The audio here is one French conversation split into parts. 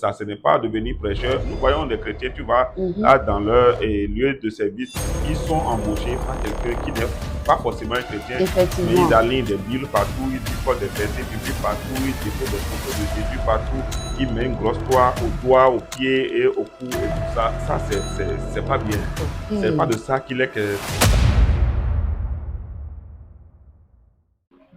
Ça, ce n'est pas devenir prêcheur. Nous voyons des chrétiens, tu vas Mhm. dans leur lieu de service, ils sont embauchés par quelqu'un qui n'est pas forcément un chrétien, mais ils Effectivement. alignent des Bibles partout, ils disent des versets bibliques partout, ils déposent des photos de Jésus partout, ils mettent une grosse croix au doigt, aux pieds et au cou et tout ça. Ça, c'est pas bien. C'est pas Ok. de ça qu'il est que...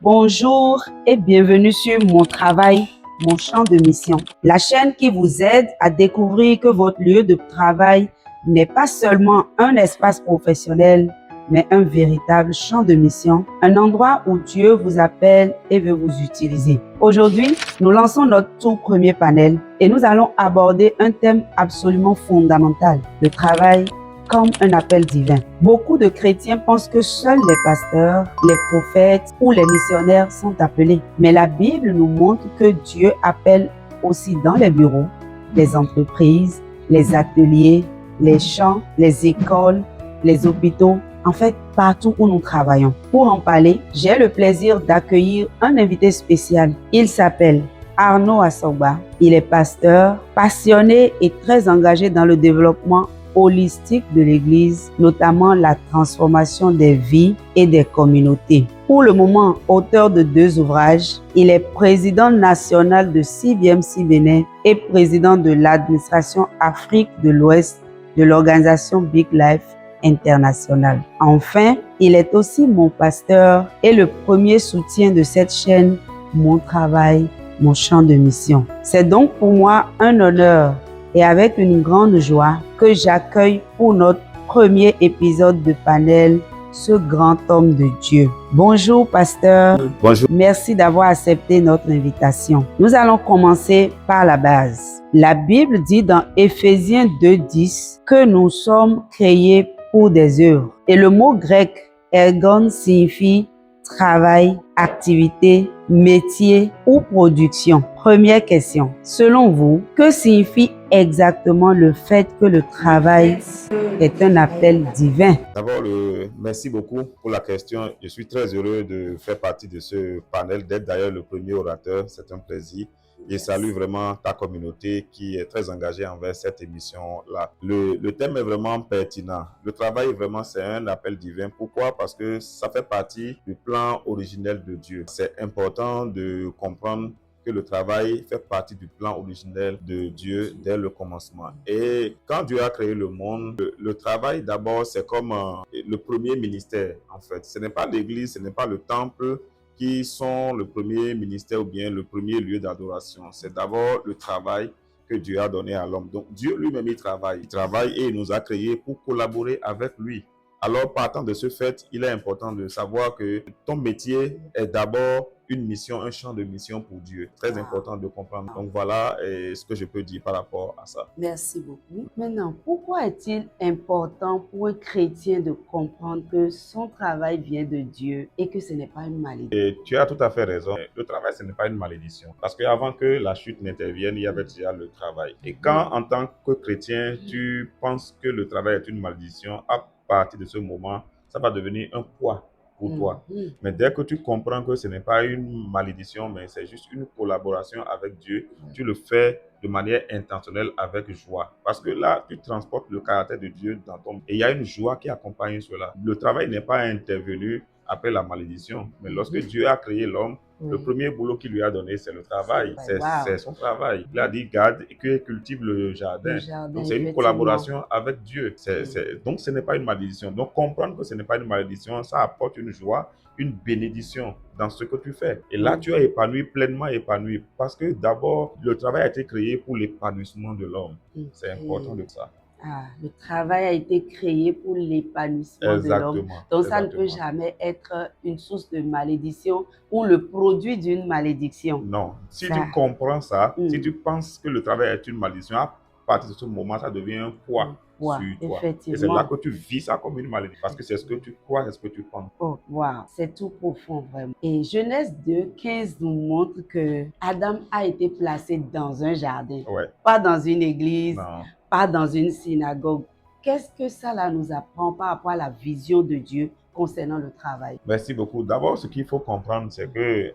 Bonjour et bienvenue sur Mon Travail, Mon Champ de Mission, la chaîne qui vous aide à découvrir que votre lieu de travail n'est pas seulement un espace professionnel, mais un véritable champ de mission, un endroit où Dieu vous appelle et veut vous utiliser. Aujourd'hui, nous lançons notre tout premier panel et nous allons aborder un thème absolument fondamental, le travail comme un appel divin. Beaucoup de chrétiens pensent que seuls les pasteurs, les prophètes ou les missionnaires sont appelés. Mais la Bible nous montre que Dieu appelle aussi dans les bureaux, les entreprises, les ateliers, les champs, les écoles, les hôpitaux, en fait partout où nous travaillons. Pour en parler, j'ai le plaisir d'accueillir un invité spécial. Il s'appelle Arnaud Asogba. Il est pasteur, passionné et très engagé dans le développement holistique de l'Église, notamment la transformation des vies et des communautés. Pour le moment, auteur de 2 ouvrages, il est président national de CBMC Bénin et président de l'administration Afrique de l'Ouest de l'organisation Big Life International. Enfin, il est aussi mon pasteur et le premier soutien de cette chaîne, Mon Travail, Mon Champ de Mission. C'est donc pour moi un honneur et avec une grande joie que j'accueille pour notre premier épisode de panel ce grand homme de Dieu. Bonjour pasteur. Bonjour. Merci d'avoir accepté notre invitation. Nous allons commencer par la base. La Bible dit dans Éphésiens 2:10 que nous sommes créés pour des œuvres. Et le mot grec ergon signifie travail, activité, métier ou production. Première question. Selon vous, que signifie exactement le fait que le travail est un appel divin? D'abord, merci beaucoup pour la question. Je suis très heureux de faire partie de ce panel, d'être d'ailleurs le premier orateur. C'est un plaisir. Je salue vraiment ta communauté qui est très engagée envers cette émission-là. Le thème est vraiment pertinent. Le travail, vraiment, c'est un appel divin. Pourquoi? Parce que ça fait partie du plan originel de Dieu. C'est important de comprendre que le travail fait partie du plan originel de Dieu dès le commencement. Et quand Dieu a créé le monde, le travail d'abord, c'est comme le premier ministère en fait. Ce n'est pas l'église, ce n'est pas le temple qui sont le premier ministère ou bien le premier lieu d'adoration. C'est d'abord le travail que Dieu a donné à l'homme. Donc Dieu lui-même, il travaille. Il travaille et il nous a créés pour collaborer avec lui. Alors, partant de ce fait, il est important de savoir que ton métier est d'abord une mission, un champ de mission pour Dieu. Très important de comprendre. Donc, voilà ce que je peux dire par rapport à ça. Merci beaucoup. Maintenant, pourquoi est-il important pour un chrétien de comprendre que son travail vient de Dieu et que ce n'est pas une malédiction? Et tu as tout à fait raison. Le travail, ce n'est pas une malédiction. Parce qu'avant que la chute n'intervienne, il y avait déjà le travail. Et quand, en tant que chrétien, tu penses que le travail est une malédiction, à partir de ce moment, ça va devenir un poids pour toi. Mais dès que tu comprends que ce n'est pas une malédiction, mais c'est juste une collaboration avec Dieu, tu le fais de manière intentionnelle avec joie. Parce que là, tu transportes le caractère de Dieu dans ton... Et il y a une joie qui accompagne cela. Le travail n'est pas intervenu après la malédiction. Mais lorsque Dieu a créé l'homme, le premier boulot qu'il lui a donné, c'est le travail. C'est son travail. Il a dit, garde et que cultive le jardin. Donc, c'est une collaboration avec Dieu. Donc, ce n'est pas une malédiction. Donc, comprendre que ce n'est pas une malédiction, ça apporte une joie, une bénédiction dans ce que tu fais. Et là, tu es épanoui, pleinement épanoui. Parce que d'abord, le travail a été créé pour l'épanouissement de l'homme. C'est important de ça. Ah, le travail a été créé pour l'épanouissement de l'homme. Donc, ça ne peut jamais être une source de malédiction ou le produit d'une malédiction. Non. Si tu comprends ça, si tu penses que le travail est une malédiction, à partir de ce moment, ça devient un poids sur toi. Et c'est là que tu vis ça comme une malédiction. Parce que c'est ce que tu crois, c'est ce que tu penses. Oh, wow, c'est tout profond, vraiment. Et Genèse 2:15 nous montre que Adam a été placé dans un jardin, pas dans une église, pas dans une synagogue. Qu'est-ce que ça là nous apprend par rapport à la vision de Dieu concernant le travail? Merci beaucoup. D'abord, ce qu'il faut comprendre, c'est que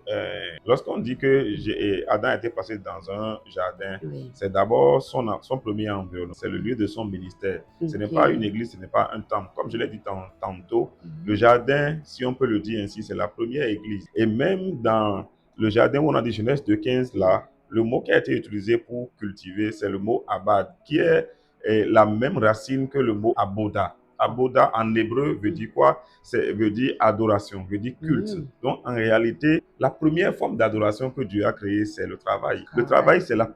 lorsqu'on dit que Adam a été placé dans un jardin, Oui. c'est d'abord son premier environnement, c'est le lieu de son ministère. Ce n'est Ok. pas une église, ce n'est pas un temple. Comme je l'ai dit tantôt, le jardin, si on peut le dire ainsi, c'est la première église. Et même dans le jardin où on a dit Genèse 2:15 là, le mot qui a été utilisé pour cultiver, c'est le mot abad, qui est la même racine que le mot aboda. Aboda en hébreu veut dire quoi? Veut dire adoration, veut dire culte. Donc en réalité, la première forme d'adoration que Dieu a créée, c'est le travail. Le travail, c'est la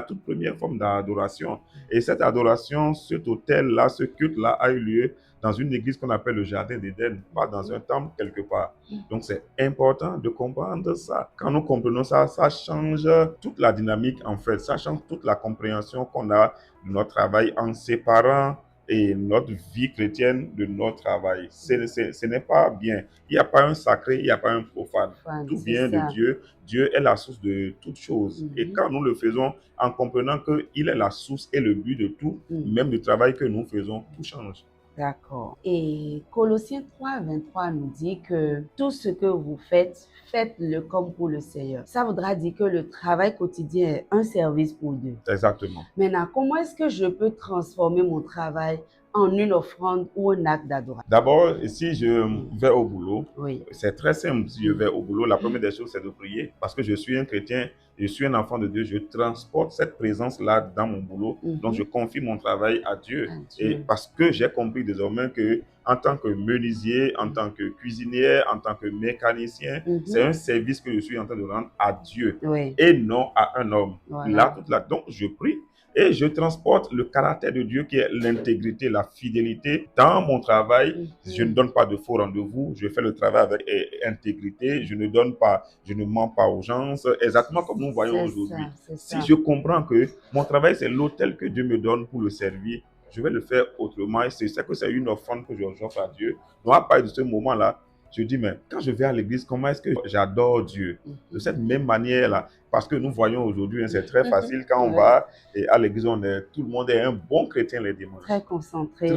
toute première forme d'adoration. Et cette adoration, cet autel-là, ce culte-là a eu lieu dans une église qu'on appelle le Jardin d'Éden, pas dans un temple quelque part. Donc c'est important de comprendre ça. Quand nous comprenons ça, ça change toute la dynamique en fait, ça change toute la compréhension qu'on a de notre travail en séparant et notre vie chrétienne de notre travail. Ce n'est pas bien. Il n'y a pas un sacré, il n'y a pas un profane. Tout vient de Dieu. Dieu est la source de toutes choses. Et quand nous le faisons en comprenant qu'il est la source et le but de tout, même du travail que nous faisons, tout change. D'accord. Et Colossiens 3:23 nous dit que tout ce que vous faites, faites-le comme pour le Seigneur. Ça voudra dire que le travail quotidien est un service pour Dieu. Exactement. Maintenant, comment est-ce que je peux transformer mon travail en une offrande ou un acte d'adoration? D'abord, si je vais au boulot, Oui. c'est très simple. Si je vais au boulot, la première des choses, c'est de prier. Parce que je suis un chrétien, je suis un enfant de Dieu, je transporte cette présence-là dans mon boulot. Donc, je confie mon travail à Dieu. Et parce que j'ai compris désormais que en tant que menuisier, en tant que cuisinier, en tant que mécanicien, c'est un service que je suis en train de rendre à Dieu et non à un homme. Voilà. Donc, je prie. Et je transporte le caractère de Dieu qui est l'intégrité, la fidélité dans mon travail. Je ne donne pas de faux rendez-vous. Je fais le travail avec intégrité. Je ne mens pas aux gens. Exactement comme nous voyons aujourd'hui. Si je comprends que mon travail, c'est l'autel que Dieu me donne pour le servir, je vais le faire autrement. Et c'est ça que c'est une offrande que j'offre à Dieu. Donc à partir de ce moment-là, je dis, mais quand je vais à l'église, comment est-ce que j'adore Dieu? De cette même manière-là. Parce que nous voyons aujourd'hui, c'est très facile quand on va à l'église, tout le monde est un bon chrétien les dimanches. Très concentré,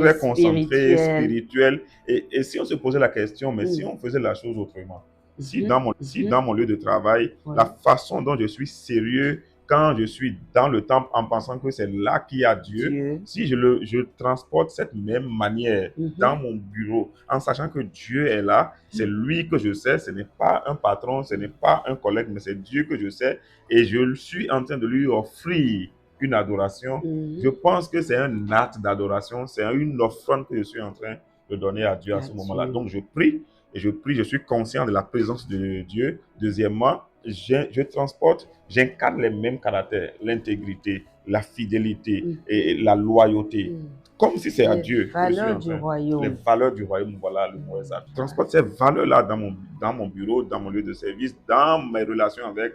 spirituel. Et si on se posait la question, mais si on faisait la chose autrement, si dans mon lieu de travail, la façon dont je suis sérieux, quand je suis dans le temple en pensant que c'est là qu'il y a Dieu, si je transporte cette même manière dans mon bureau, en sachant que Dieu est là, c'est lui que je sais, ce n'est pas un patron, ce n'est pas un collègue, mais c'est Dieu que je sais, et je suis en train de lui offrir une adoration. Je pense que c'est un acte d'adoration, c'est une offrande que je suis en train de donner à Dieu à ce moment-là. Donc je prie, je suis conscient de la présence de Dieu. Deuxièmement, je transporte, j'incarne les mêmes caractères, l'intégrité, la fidélité et la loyauté. Comme si c'est à Dieu. Les valeurs du royaume. Les valeurs du royaume, voilà le mot exact. Je transporte ces valeurs-là dans mon bureau, dans mon lieu de service, dans mes relations avec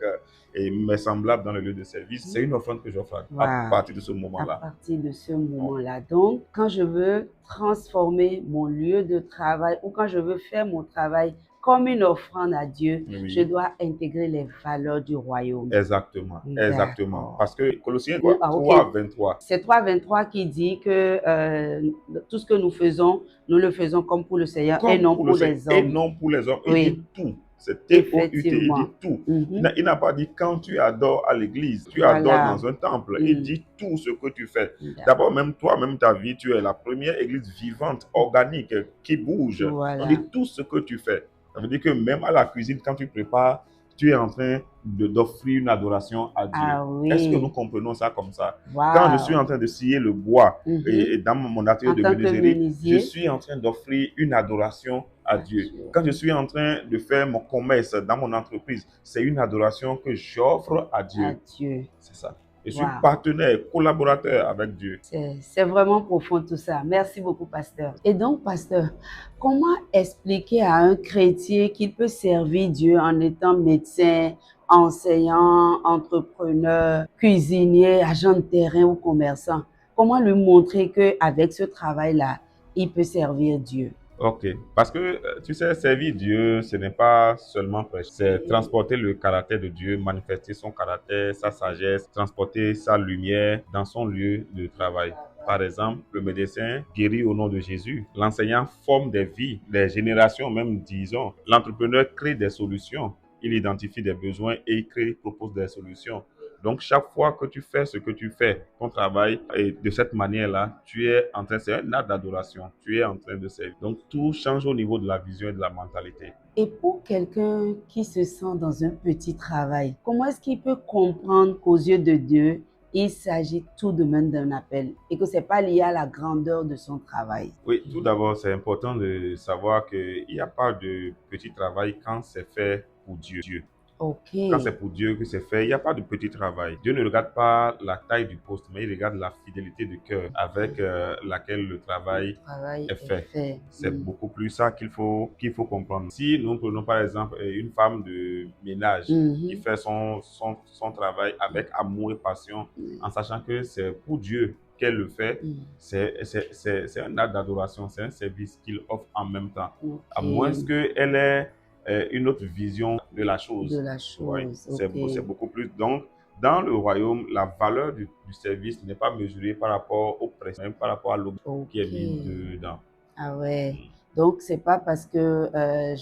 mes semblables dans le lieu de service. C'est une offrande que j'offre à partir de ce moment-là. À partir de ce moment-là. Donc, quand je veux transformer mon lieu de travail ou quand je veux faire mon travail comme une offrande à Dieu, je dois intégrer les valeurs du royaume. Exactement, exactement. Parce que Colossiens 3:23. C'est 3:23 qui dit que tout ce que nous faisons, nous le faisons comme pour le Seigneur et non pour les hommes. Et non pour les hommes. Il dit tout. C'est T-O-U-T, il dit tout. Il n'a pas dit quand tu adores à l'église, tu adores dans un temple. Il dit tout ce que tu fais. D'abord, même toi, même ta vie, tu es la première église vivante, organique, qui bouge. On dit tout ce que tu fais. Ça veut dire que même à la cuisine, quand tu prépares, tu es en train d'offrir une adoration à Dieu. Est-ce que nous comprenons ça comme ça? Quand je suis en train de scier le bois et dans mon atelier de menuiserie, je suis en train d'offrir une adoration à Dieu. Quand je suis en train de faire mon commerce dans mon entreprise, c'est une adoration que j'offre à Dieu. C'est ça. Je suis partenaire, collaborateur avec Dieu. C'est vraiment profond tout ça. Merci beaucoup, pasteur. Et donc, pasteur, comment expliquer à un chrétien qu'il peut servir Dieu en étant médecin, enseignant, entrepreneur, cuisinier, agent de terrain ou commerçant? Comment lui montrer qu'avec ce travail-là, il peut servir Dieu? Ok, parce que tu sais, servir Dieu, ce n'est pas seulement prêcher, c'est transporter le caractère de Dieu, manifester son caractère, sa sagesse, transporter sa lumière dans son lieu de travail. Par exemple, le médecin guérit au nom de Jésus. L'enseignant forme des vies, des générations même, disons. L'entrepreneur crée des solutions. Il identifie des besoins et il crée, propose des solutions. Donc, chaque fois que tu fais ce que tu fais, ton travail, et de cette manière-là, tu es en train, c'est un acte d'adoration. Tu es en train de servir. Donc, tout change au niveau de la vision et de la mentalité. Et pour quelqu'un qui se sent dans un petit travail, comment est-ce qu'il peut comprendre qu'aux yeux de Dieu, il s'agit tout de même d'un appel et que ce n'est pas lié à la grandeur de son travail? Oui, tout d'abord, c'est important de savoir qu'il n'y a pas de petit travail quand c'est fait pour Dieu. Ok, Quand c'est pour Dieu que c'est fait, il n'y a pas de petit travail. Dieu ne regarde pas la taille du poste, mais il regarde la fidélité de cœur avec laquelle le le travail travail est est fait. fait. C'est beaucoup plus ça qu'il faut comprendre. Si nous prenons par exemple une femme de ménage qui Mhm. fait son travail avec amour et passion, en sachant que c'est pour Dieu qu'elle le fait, Mhm. c'est un acte d'adoration, c'est un service qu'il offre en même temps. Ok, À moins qu'elle ait une autre vision de la de chose. la Oui, chose, c'est ok. beaucoup plus. Donc, dans le royaume, la valeur du service n'est pas mesurée par rapport au prix, même par rapport à l'eau qui est Ok. mise dedans. Ah ouais. Donc, c'est pas parce que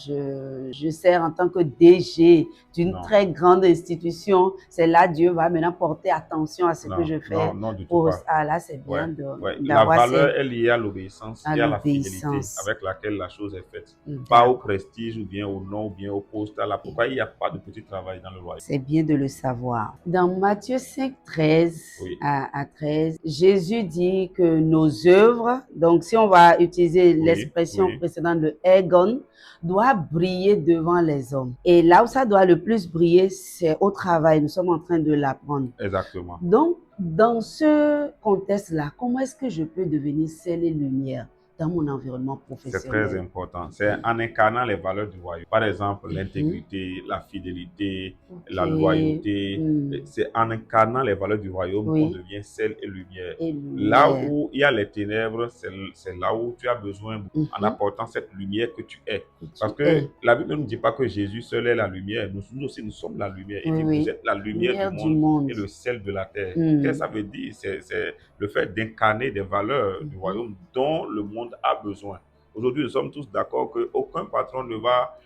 je sers en tant que DG d'une Non, très grande institution, c'est là Dieu va maintenant porter attention à ce que non, je non, fais. non, du tout Pour pas. ah, là, c'est Ouais, bien ouais. La d'avoir valeur est liée à l'obéissance à et à la fidélité l'obéissance. avec laquelle la chose est faite. Pas au D'accord. prestige ou bien au nom ou bien au poste. Pourquoi il n'y a pas de petit travail dans le royaume? C'est bien de le savoir. Dans Matthieu 5, 13 Oui, à 13, Jésus dit que nos œuvres, donc si on va utiliser oui, l'expression oui, précédente de Egon, doivent briller devant les hommes. Et là où ça doit le plus briller, c'est au travail. Nous sommes en train de l'apprendre. exactement. Donc, dans ce contexte-là, comment est-ce que je peux devenir sel et lumière dans mon environnement C'est très professionnel? important. C'est en incarnant les valeurs du royaume. Par exemple, Mhm. l'intégrité, la fidélité, Ok. la loyauté. Hmm. C'est en incarnant les valeurs du royaume qu'on Oui. devient sel et lumière. Et Là lumière. où il y a les ténèbres, c'est là où tu as besoin, en Mhm. apportant cette lumière que tu es. Que Parce tu que es. la Bible ne nous dit pas que Jésus seul est la lumière. Nous aussi, nous sommes la lumière. Il Oui, dit, vous oui. êtes la lumière du Lumière du monde monde. et le sel de la terre. Qu'est-ce Hmm. que ça veut dire? C'est le fait d'incarner des valeurs du Mhm. royaume dont le monde a besoin. Aujourd'hui, nous sommes tous d'accord qu'aucun patron ne va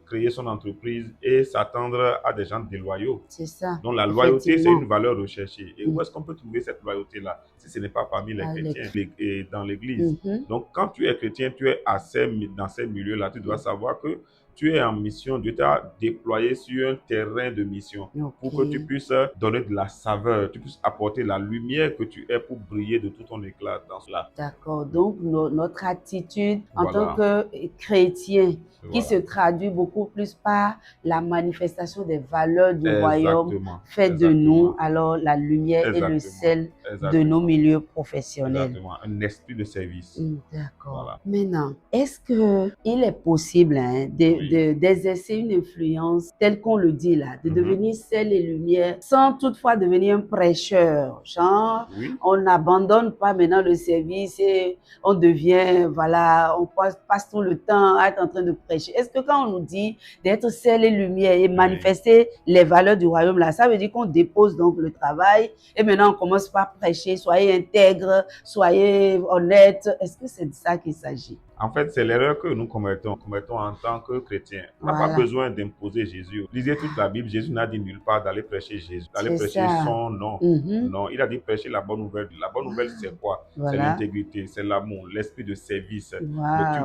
créer son entreprise et s'attendre à des gens déloyaux. C'est ça, Donc la loyauté, c'est une effectivement. valeur recherchée. Et où Hmm. est-ce qu'on peut trouver cette loyauté-là si ce n'est pas parmi les Ah, chrétiens et dans l'Église? Mhm. Donc quand tu es chrétien, tu es dans ces milieux-là, tu dois savoir que tu es en mission. Dieu t'a déployé sur un terrain de mission Ok. pour que tu puisses donner de la saveur, tu puisses apporter la lumière que tu es pour briller de tout ton éclat dans cela. D'accord. Donc, notre attitude en tant Voilà, que chrétien, qui se voilà. traduit beaucoup plus par la manifestation des valeurs du royaume, Exactement, fait de nous exactement, alors la lumière et le exactement, sel de nos exactement, milieux professionnels. exactement. Un esprit de service. D'accord. Voilà. Maintenant, est-ce que il est possible Oui. d'exercer une influence telle qu'on le dit là, de Mhm. devenir sel et lumière sans toutefois devenir un prêcheur? Genre, Oui. on n'abandonne pas maintenant le service et on devient, voilà, on passe tout le temps à être en train de prêcher. Est-ce que quand on nous dit d'être sel et lumière et Oui. manifester les valeurs du royaume là, ça veut dire qu'on dépose donc le travail et maintenant on commence par prêcher, soyez intègre, soyez honnête. Est-ce que c'est de ça qu'il s'agit? En fait, c'est l'erreur que nous commettons en tant que chrétiens. On n'a pas Voilà, besoin d'imposer Jésus. Lisez toute la Bible, Jésus n'a dit nulle part d'aller prêcher Jésus, d'aller c'est prêcher ça. son nom. Mhm. Non, il a dit prêcher la bonne nouvelle. La bonne nouvelle, c'est quoi? C'est Voilà. l'intégrité, c'est l'amour, l'esprit de service. Tu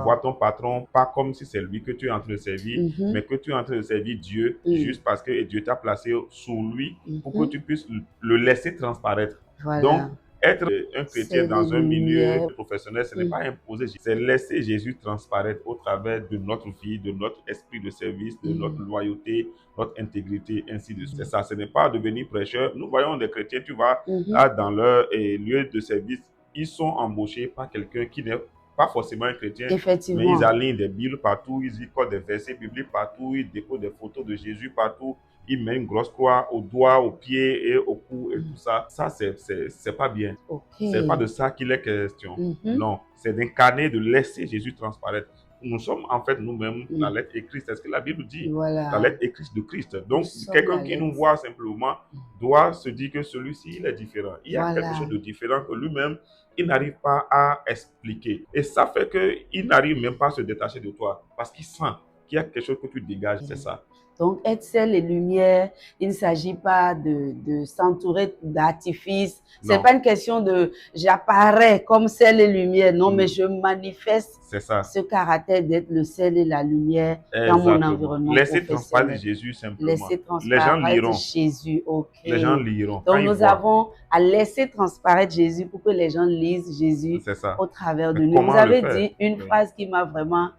vois Wow. ton patron pas comme si c'est lui que tu es en train de servir, Mhm. mais que tu es en train de servir Dieu Mm. juste parce que Dieu t'a placé sous lui pour que Mhm. tu puisses le laisser transparaître. Donc, Voilà. être un chrétien C'est les dans un milieu lumières. professionnel, ce n'est Mm. pas imposer, c'est laisser Jésus transparaître au travers de notre vie, de notre esprit de service, de notre Mm. loyauté, notre intégrité, ainsi de suite. C'est ça, ce n'est pas devenir prêcheur. Nous voyons des chrétiens, tu vas Mhm. là dans leur lieu de service, ils sont embauchés par quelqu'un qui n'est pas forcément un chrétien, mais ils Effectivement. alignent des Bibles partout, ils y collent des versets bibliques partout, ils déposent des photos de Jésus partout, il met une grosse croix au doigt, au pied et au cou et tout Mm. ça. Ça, c'est pas bien. Ok. C'est pas de ça qu'il est question. Mhm. Non, c'est d'incarner, de laisser Jésus transparaître. nous sommes en fait nous-mêmes la lettre écrite. C'est ce que la Bible dit. La Voilà. lettre écrite de Christ. Donc, Nous sommes quelqu'un la qui nous lettre. voit simplement doit se dire que celui-ci, il est différent. Il y a quelque Voilà. chose de différent que lui-même, il n'arrive pas à expliquer. Et ça fait qu'il n'arrive même pas à se détacher de toi parce qu'il sent qu'il y a quelque chose que tu dégages. C'est ça. Donc, être sel et lumière, il ne s'agit pas de s'entourer d'artifices. C'est Non. pas une question de j'apparais comme sel et lumière. Non, mais je manifeste C'est ça. ce caractère d'être le sel et la lumière dans mon Exactement. environnement Laissez transparaître professionnel. Jésus simplement. Laisser Les gens transparaître liront. Jésus. Ok. Les gens liront. Quand Donc, ils nous voient. avons à laisser transparaître Jésus pour que les gens lisent Jésus C'est ça. au travers de Mais nous. comment Vous avez le faire? dit une Oui. phrase qui m'a vraiment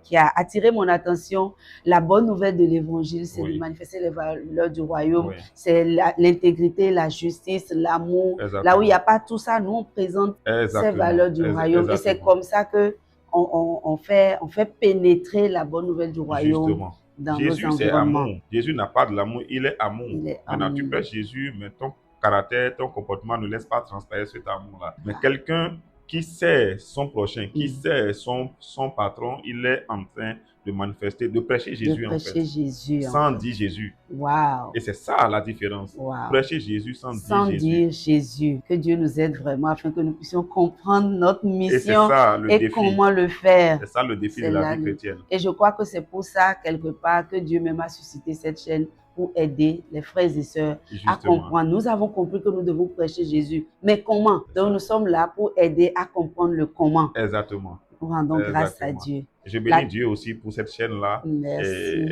qui a attiré mon attention. La bonne nouvelle de l'évangile, c'est Oui. de manifester les valeurs du royaume. Oui. C'est l'intégrité, la justice, l'amour. Exactement. Là où il n'y a pas tout ça, nous, on présente ces Exactement. valeurs du royaume. Et c'est Exactement. comme ça que on fait pénétrer la bonne nouvelle du royaume Justement. dans Jésus, nos c'est environnements. amour. Jésus n'a pas de l'amour, il est amour. Il est Maintenant, tu amour. prêches Jésus, mais ton caractère, ton comportement ne laisse pas transparaître cet amour-là. Mais quelqu'un qui sait son prochain, qui sait son patron, il est en train de manifester, de prêcher Jésus en fait. Jésus, sans dire Jésus. Wow. Et c'est ça la différence. Wow. Prêcher Jésus sans dire Jésus. Que Dieu nous aide vraiment afin que nous puissions comprendre notre mission et c'est ça, le défi. Comment le faire. C'est ça le défi de la vie chrétienne. Et je crois que c'est pour ça, quelque part, que Dieu même a suscité cette chaîne pour aider les frères et sœurs à comprendre. Nous avons compris que nous devons prêcher Jésus. Mais comment? Donc nous sommes là pour aider à comprendre le comment. Exactement. Nous rendons grâce à Dieu. Je bénis Dieu aussi pour cette chaîne-là. Merci.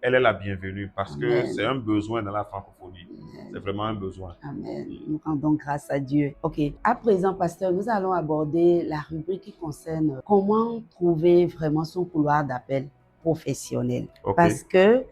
Elle est la bienvenue parce que c'est un besoin dans la francophonie. C'est vraiment un besoin. Amen. Nous rendons grâce à Dieu. Ok. À présent, pasteur, nous allons aborder la rubrique qui concerne comment trouver vraiment son couloir d'appel professionnel. Okay. Parce que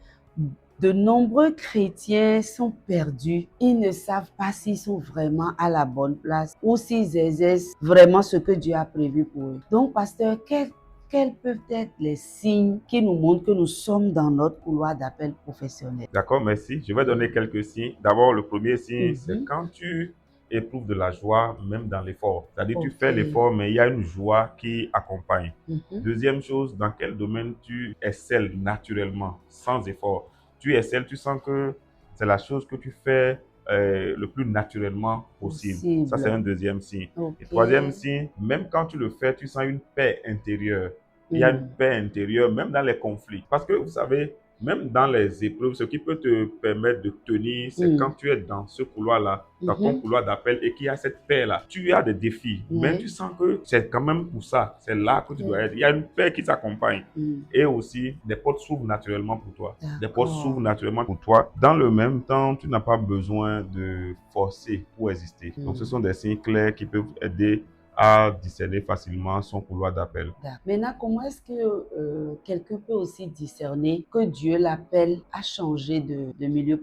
de nombreux chrétiens sont perdus. Ils ne savent pas s'ils sont vraiment à la bonne place ou s'ils exercent vraiment ce que Dieu a prévu pour eux. Donc, pasteur, quels peuvent être les signes qui nous montrent que nous sommes dans notre couloir d'appel professionnel? D'accord, merci. Je vais donner quelques signes. D'abord, le premier signe, c'est quand tu éprouves de la joie, même dans l'effort. C'est-à-dire, tu fais l'effort, mais il y a une joie qui accompagne. Deuxième chose, dans quel domaine tu excelles naturellement, sans effort. Tu excelles, tu sens que c'est la chose que tu fais le plus naturellement possible. Ça, c'est un deuxième signe. Et troisième signe, même quand tu le fais, tu sens une paix intérieure. Il y a une paix intérieure, même dans les conflits. Parce que, vous savez, même dans les épreuves, ce qui peut te permettre de tenir, c'est quand tu es dans ce couloir-là, dans ton couloir d'appel, et qu'il y a cette paix-là. Tu as des défis, mais tu sens que c'est quand même pour ça. C'est là que tu dois être. Il y a une paix qui t'accompagne. Et aussi, des portes s'ouvrent naturellement pour toi. Des portes s'ouvrent naturellement pour toi. Dans le même temps, tu n'as pas besoin de forcer pour exister. Donc, ce sont des signes clairs qui peuvent aider à discerner facilement son couloir d'appel. Maintenant, comment est-ce que quelqu'un peut aussi discerner que Dieu l'appelle à changer de milieu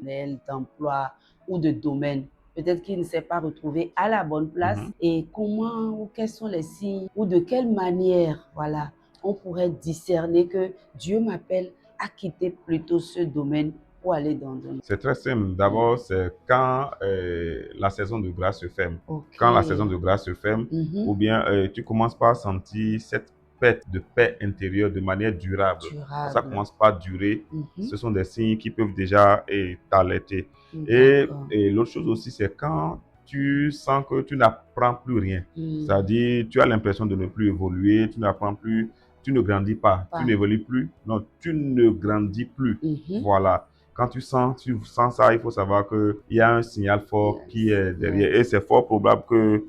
d'emploi ou de domaine? Peut-être qu'il ne s'est pas retrouvé à la bonne place. Et comment ou quels sont les signes ou de quelle manière, voilà, on pourrait discerner que Dieu m'appelle à quitter plutôt ce domaine pour aller dans un... C'est très simple. D'abord, c'est quand la saison de grâce se ferme. Quand la saison de grâce se ferme, ou bien tu commences par sentir cette perte de paix intérieure de manière durable. Quand ça commence pas à durer, ce sont des signes qui peuvent déjà t'alerter. Et l'autre chose aussi, c'est quand tu sens que tu n'apprends plus rien. C'est-à-dire, tu as l'impression de ne plus évoluer, tu n'apprends plus, tu ne grandis pas, tu n'évolues plus. Non, tu ne grandis plus. Voilà. Quand tu sens ça, il faut savoir qu'il y a un signal fort qui est derrière. Et c'est fort probable que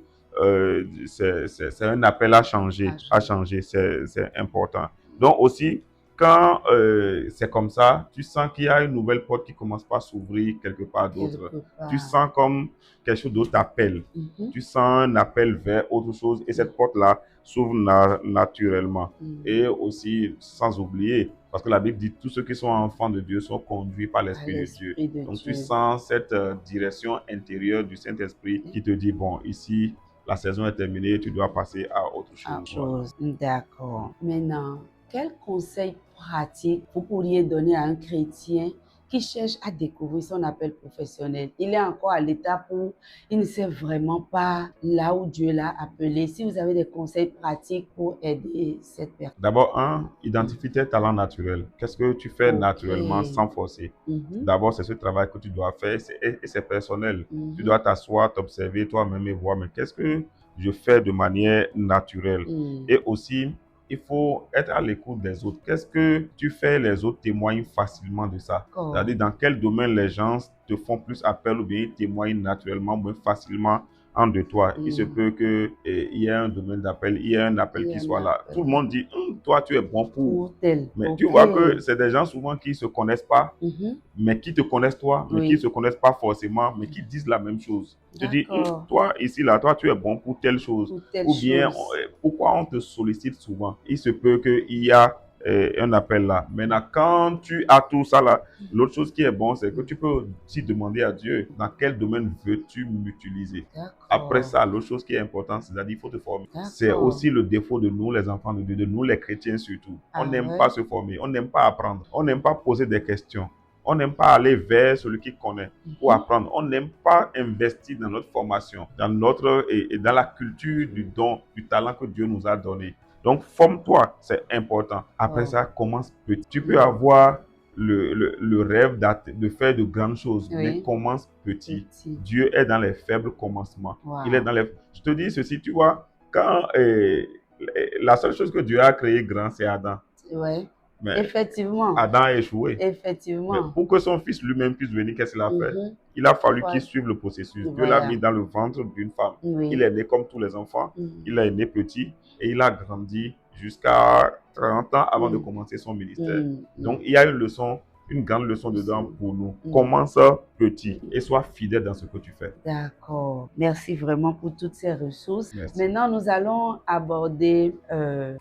c'est un appel à changer. C'est important. Donc aussi, quand c'est comme ça, tu sens qu'il y a une nouvelle porte qui commence par s'ouvrir quelque part d'autre. Tu sens comme quelque chose d'autre t'appelle. Tu sens un appel vers autre chose et cette porte-là s'ouvre naturellement. Et aussi, sans oublier, parce que la Bible dit tous ceux qui sont enfants de Dieu sont conduits par l'Esprit de Dieu. Donc tu sens cette direction intérieure du Saint-Esprit qui te dit, bon, ici, la saison est terminée, tu dois passer à autre chose. D'accord. Maintenant, quel conseil pratique vous pourriez donner à un chrétien qui cherche à découvrir son appel professionnel. Il est encore à l'étape où il ne sait vraiment pas là où Dieu l'a appelé. Si vous avez des conseils pratiques pour aider cette personne. D'abord, identifie tes talents naturels. Qu'est-ce que tu fais Ok. naturellement sans forcer? Mhm, D'abord, c'est ce travail que tu dois faire et c'est personnel. Tu mhm, dois t'asseoir, t'observer toi-même et voir, mais qu'est-ce que je fais de manière naturelle? mhm. Et aussi, il faut être à l'écoute des autres. Qu'est-ce que tu fais? Les autres témoignent facilement de ça. D'accord. C'est-à-dire, dans quel domaine les gens te font plus appel ou bien ils témoignent naturellement, moins facilement en de toi. Il se Mhm. peut qu'il y ait un domaine d'appel, il y ait un appel Il y qui en soit a là. Tout le monde dit, toi, tu es bon pour. pour tel. Mais tu Ok. vois que c'est des gens souvent qui ne se connaissent pas, Mhm, mais qui te connaissent toi, mais qui ne oui. se connaissent pas forcément, mais qui disent la même chose. Tu dis, D'accord. toi, ici, là, toi, tu es bon pour telle chose. Pour telle Ou bien, chose. pourquoi on te sollicite souvent? Il se peut qu'il y a un appel là. Maintenant, quand tu as tout ça là, l'autre chose qui est bon, c'est que tu peux aussi demander à Dieu dans quel domaine veux-tu m'utiliser. Après D'accord. ça, l'autre chose qui est importante, c'est-à-dire qu'il faut te former. C'est D'accord. aussi le défaut de nous, les enfants de Dieu, de nous, les chrétiens surtout. On Ah n'aime pas ouais. se former, on n'aime pas apprendre, on n'aime pas poser des questions, on n'aime pas aller vers celui qui connaît pour Mhm. apprendre, on n'aime pas investir dans notre formation, dans notre et dans la culture du don, du talent que Dieu nous a donné. Donc, forme-toi, c'est important. Après Oh. ça, commence petit. Tu peux avoir le rêve de faire de grandes choses, mais Oui. commence petit. Petit. Dieu est dans les faibles commencements. Il est Wow. dans les... Je te dis ceci, tu vois, quand la seule chose que Dieu a créé grand, c'est Adam. Ouais. Mais Effectivement. Adam a échoué. Mais Effectivement. pour que son fils lui-même puisse venir, qu'est-ce qu'il a fait? Mhm. Il a fallu qu'il Ouais. suive le processus. Dieu l'a mis Voilà. dans le ventre d'une femme. Il Oui. est né comme tous les enfants. Mhm. Il est né petit et il a grandi jusqu'à 30 ans avant de Mhm. commencer son ministère. Mhm. Donc, il y a une leçon, une grande leçon dedans Mhm. pour nous. Mhm. Commence petit et sois fidèle dans ce que tu fais. D'accord. Merci vraiment pour toutes ces ressources. Merci. Maintenant, nous allons aborder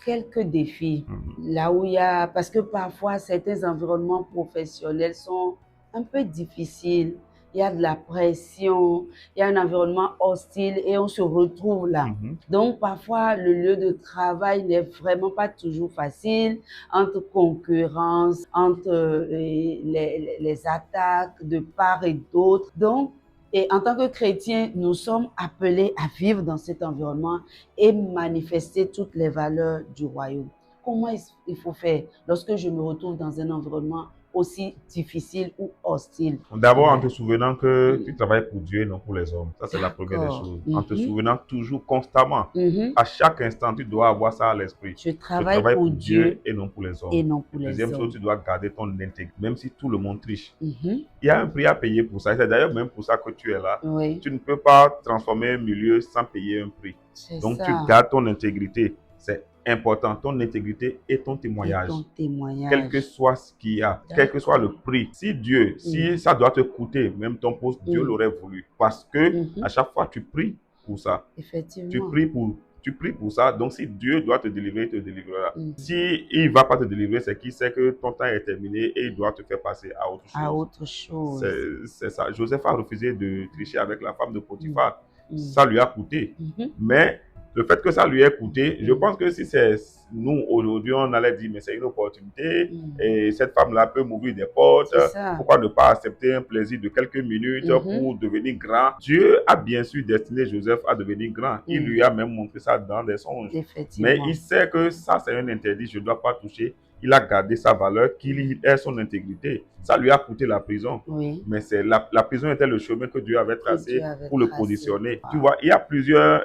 quelques défis. Là où il y a, parce que parfois, certains environnements professionnels sont un peu difficiles. Il y a de la pression, il y a un environnement hostile et on se retrouve là. Mhm. Donc, parfois, le lieu de travail n'est vraiment pas toujours facile entre concurrence, entre les attaques de part et d'autre. Donc, et en tant que chrétiens, nous sommes appelés à vivre dans cet environnement et manifester toutes les valeurs du royaume. Comment il faut faire lorsque je me retrouve dans un environnement aussi difficile ou hostile? D'abord, en te Voilà. souvenant que tu travailles pour Dieu et non pour les hommes. Ça, c'est la première des D'accord. choses. En te souvenant toujours, constamment, Mhm. à chaque instant, tu dois avoir ça à l'esprit. Je Je travaille travaille pour pour Dieu Dieu et non pour les hommes. et non pour La les deuxième chose, hommes. tu dois garder ton intégrité, même si tout le monde triche. Mhm. Il y a un prix à payer pour ça. C'est d'ailleurs même pour ça que tu es là. Oui, Tu ne peux pas transformer un milieu sans payer un prix. c'est Donc, tu ça. gardes ton intégrité. C'est important. Ton intégrité et ton Et témoignage. ton Quel que témoignage. soit ce qu'il y a, quel que soit le D'accord. prix. Si ça doit te coûter, même ton poste, Dieu l'aurait voulu. Parce que à chaque fois, tu pries pour ça. Tu Effectivement. pries pour ça. Donc, si Dieu doit te délivrer, il te délivrera. Mhm. Si il ne va pas te délivrer, c'est qu'il sait que ton temps est terminé et il doit te faire passer à autre À chose. autre chose. C'est ça. Joseph a refusé de tricher avec la femme de Potiphar. Mhm. Ça lui a coûté. Mhm. Mais le fait que ça lui ait coûté, je pense que si c'est nous aujourd'hui, on allait dire, mais c'est une opportunité et cette femme-là peut m'ouvrir des portes. C'est ça. Pourquoi ne pas accepter un plaisir de quelques minutes pour devenir grand? Dieu a bien sûr destiné Joseph à devenir grand. Il lui a même montré ça dans des songes. Effectivement. Mais il sait que ça, c'est un interdit, je ne dois pas toucher. Il a gardé sa valeur, qu'il ait son intégrité. Ça lui a coûté la prison. Oui. Mais c'est la prison était le chemin que Dieu avait tracé Dieu avait pour le tracé. positionner. Wow. Tu vois, il y a plusieurs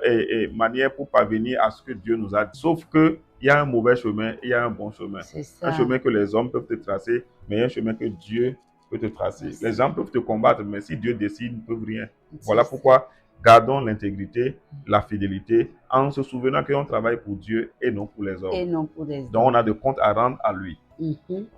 manières pour parvenir à ce que Dieu nous a dit. Sauf que il y a un mauvais chemin et il y a un bon chemin. C'est Un ça. chemin que les hommes peuvent te tracer, mais il y a un chemin que Dieu peut te tracer. Les gens peuvent te combattre, mais si Dieu décide, ils ne peuvent rien. Voilà pourquoi gardons l'intégrité, la fidélité, en se souvenant qu'on travaille pour Dieu et non pour les hommes. Et non pour les Donc, on a des comptes à rendre à lui.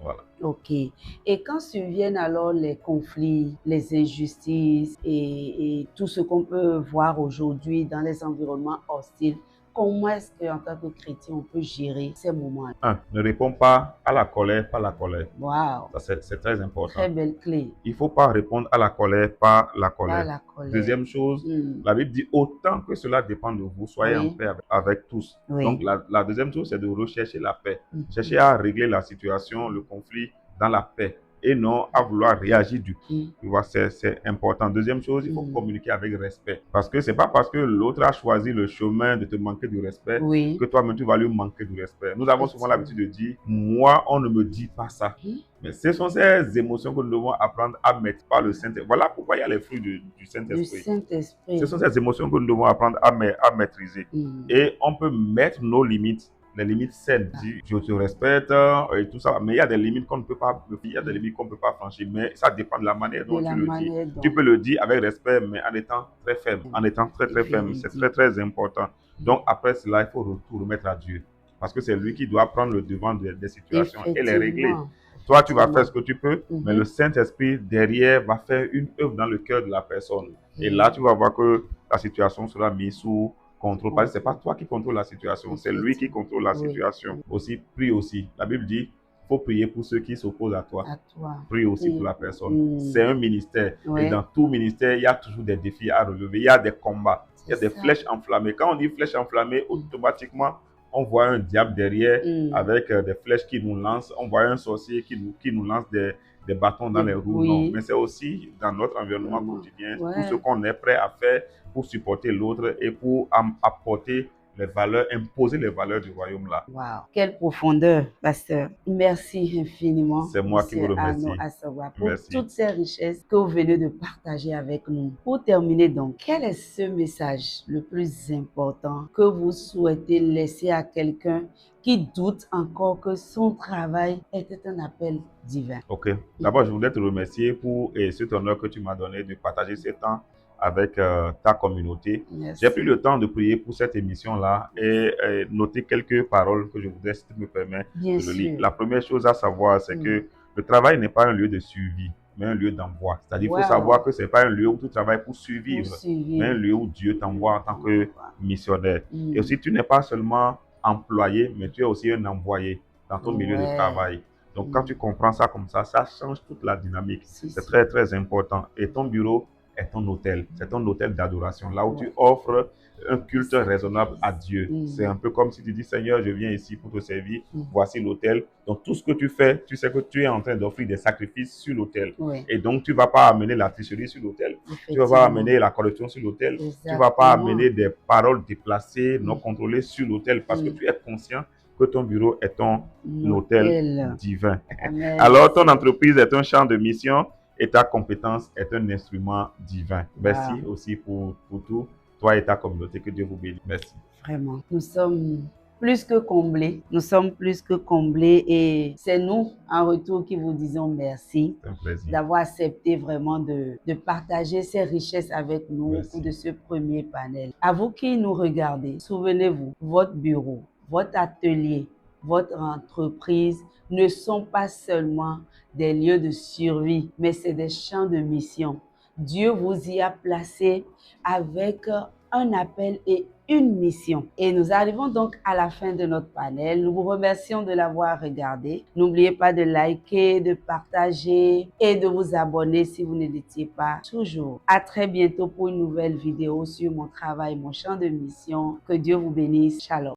Voilà. Ok. Et quand surviennent alors les conflits, les injustices et tout ce qu'on peut voir aujourd'hui dans les environnements hostiles, comment est-ce qu'en tant que chrétien, on peut gérer ces moments? 1. Ne réponds pas à la colère par la colère. Wow. Ça, c'est très important. Très belle clé. Il ne faut pas répondre à la colère par la colère. Pas la colère. Deuxième chose, la Bible dit autant que cela dépend de vous, soyez en paix avec tous. Donc, la deuxième chose, c'est de rechercher la paix. Chercher à régler la situation, le conflit dans la paix et non à vouloir réagir du coup. Mm. Tu vois, c'est important. Deuxième chose, il faut Mm. communiquer avec respect. Parce que c'est pas parce que l'autre a choisi le chemin de te manquer du respect Oui. que toi-même tu vas lui manquer du respect. Nous avons souvent l'habitude de dire, moi, on ne me dit pas ça. Mm. Mais ce sont ces émotions que nous devons apprendre à mettre par le Saint-Esprit. Voilà pourquoi il y a les fruits du Du Saint-Esprit. Saint-Esprit. Ce sont ces émotions que nous devons apprendre à maîtriser. Mm. Et on peut mettre nos limites, les limites saines. Dire, je te respecte et tout ça. Mais il y a des limites qu'on ne peut pas, il y a des limites qu'on ne peut pas franchir. Mais ça dépend de la manière De dont la tu le dis. manière Tu dont. peux le dire avec respect, mais en étant très ferme. En étant très, très ferme. C'est très, très important. Donc, après cela, il faut tout remettre à Dieu. Parce que c'est lui qui doit prendre le devant des situations et les régler. Toi, tu vas faire ce que tu peux, mais le Saint-Esprit, derrière, va faire une œuvre dans le cœur de la personne. Et là, tu vas voir que la situation sera mise sous contrôle. Parce que ce n'est pas toi qui contrôle la situation, c'est lui qui contrôle la situation. Aussi, prie aussi. La Bible dit, il faut prier pour ceux qui s'opposent à toi. Prie aussi pour la personne. C'est un ministère. Et dans tout ministère, il y a toujours des défis à relever. Il y a des combats. Il y a des flèches enflammées. Quand on dit flèches enflammées, automatiquement, on voit un diable derrière avec des flèches qui nous lancent. On voit un sorcier qui nous lance des bâtons dans les roues. Non, mais c'est aussi dans notre environnement quotidien, tout ce qu'on est prêt à faire pour supporter l'autre et pour apporter les valeurs, imposer les valeurs du royaume là. Wow, quelle profondeur, pasteur. Merci infiniment. C'est moi qui vous remercie. Pour toutes ces richesses que vous venez de partager avec nous. Pour terminer donc, quel est ce message le plus important que vous souhaitez laisser à quelqu'un qui doute encore que son travail était un appel divin? Ok. D'abord, je voudrais te remercier pour cet honneur que tu m'as donné de partager ce temps avec ta communauté. J'ai pris le temps de prier pour cette émission-là et noter quelques paroles que je voudrais, si tu me permets, de le lire. La première chose à savoir, c'est que le travail n'est pas un lieu de survie, mais un lieu d'envoi. C'est-à-dire qu'il faut savoir que ce n'est pas un lieu où tu travailles pour survivre, mais un lieu où Dieu t'envoie en tant que missionnaire. Et aussi, tu n'es pas seulement employé, mais tu es aussi un envoyé dans ton milieu de travail. Donc, quand tu comprends ça comme ça change toute la dynamique. C'est très, très important. Et ton bureau est ton hôtel. C'est ton hôtel d'adoration. Là où tu offres un culte raisonnable à Dieu. C'est un peu comme si tu dis, Seigneur, je viens ici pour te servir. Voici l'hôtel. Donc, tout ce que tu fais, tu sais que tu es en train d'offrir des sacrifices sur l'autel. Et donc, tu ne vas pas amener la tricherie sur l'autel. Tu ne vas pas amener la corruption sur l'autel. Tu ne vas pas amener des paroles déplacées, non contrôlées sur l'autel parce que tu es conscient que ton bureau est ton hôtel divin. Alors, ton entreprise est un champ de mission et ta compétence est un instrument divin. Merci aussi pour tout. Toi et ta communauté, que Dieu vous bénisse. Merci. Vraiment, nous sommes plus que comblés. Nous sommes plus que comblés et c'est nous, en retour, qui vous disons merci d'avoir accepté vraiment de partager ces richesses avec nous au cours de ce premier panel. À vous qui nous regardez, souvenez-vous, votre bureau, votre atelier, votre entreprise ne sont pas seulement des lieux de survie, mais c'est des champs de mission. Dieu vous y a placé avec un appel et une mission. Et nous arrivons donc à la fin de notre panel. Nous vous remercions de l'avoir regardé. N'oubliez pas de liker, de partager et de vous abonner si vous ne l'étiez pas toujours. À très bientôt pour une nouvelle vidéo sur mon travail, mon champ de mission. Que Dieu vous bénisse. Shalom.